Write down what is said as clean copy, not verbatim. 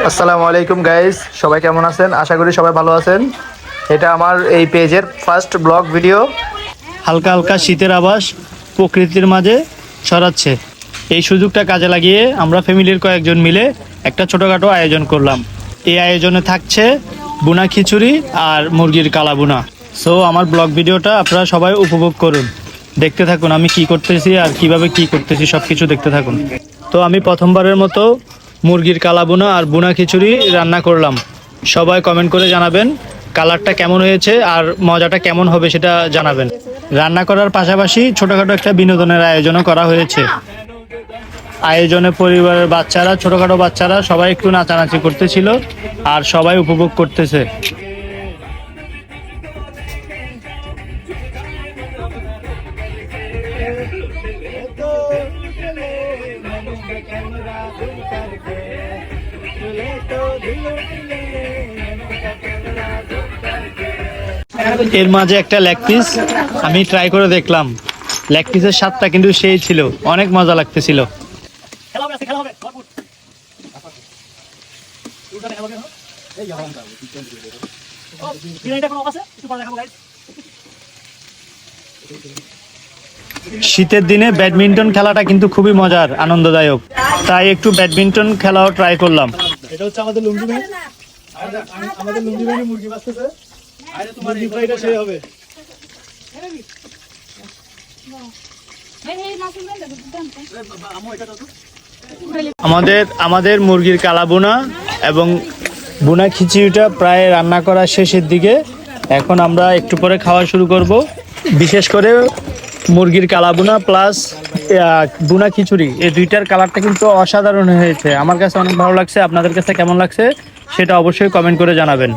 আসসালামু আলাইকুম গাইস, সবাই কেমন আছেন? আশা করি সবাই ভালো আছেন। এটা আমার এই পেজের ফার্স্ট ব্লগ ভিডিও। হালকা হালকা শীতের আভাস প্রকৃতির মাঝে ছড়াচ্ছে। এই সুযোগটা কাজে লাগিয়ে আমরা ফ্যামিলির কয়েকজন মিলে একটা ছোটোখাটো আয়োজন করলাম। এই আয়োজনে থাকছে বুনা খিচুড়ি আর মুরগির কালা বুনা। সো আমার ব্লগ ভিডিওটা আপনারা সবাই উপভোগ করুন, দেখতে থাকুন আমি কি করতেছি আর কিভাবে কি করতেছি সব কিছু দেখতে থাকুন। তো আমি প্রথমবারের মতো মুরগির কালা বুনা আর বুনা খিচুড়ি রান্না করলাম। সবাই কমেন্ট করে জানাবেন কালারটা কেমন হয়েছে আর মজাটা কেমন হবে সেটা জানাবেন। রান্না করার পাশাপাশি ছোটোখাটো একটা বিনোদনের আয়োজনও করা হয়েছে। আয়োজনে পরিবারের বাচ্চারা, ছোটোখাটো বাচ্চারা সবাই একটু নাচানাচি করতেছিল আর সবাই উপভোগ করতেছে। এর মাঝে একটা লেগ পিস আমি ট্রাই করে দেখলাম। লেগ পিসের স্বাদটা কিন্তু সেই ছিল, অনেক মজা লাগতেছিল। শীতের দিনে ব্যাডমিন্টন খেলাটা কিন্তু খুবই মজার, আনন্দদায়ক, তাই একটু ব্যাডমিন্টন খেলাও ট্রাই করলাম। এটা হচ্ছে আমাদের লুঙ্গি ভাই, আমাদের লুঙ্গি ভাই মুরগি বাঁচতেছে। মুরগি ফ্রাইটা সেই হবে। আমাদের মুরগির কালা বোনা এবং বোনা খিচুড়িটা প্রায় রান্না করা শেষের দিকে। এখন আমরা একটু পরে খাওয়া শুরু করব। বিশেষ করে মুরগির কালা বোনা প্লাস বোনা খিচুড়ি, এই দুইটার কালারটা কিন্তু অসাধারণ হয়েছে। আমার কাছে অনেক ভালো লাগছে। আপনাদের কাছে কেমন লাগছে সেটা অবশ্যই কমেন্ট করে জানাবেন।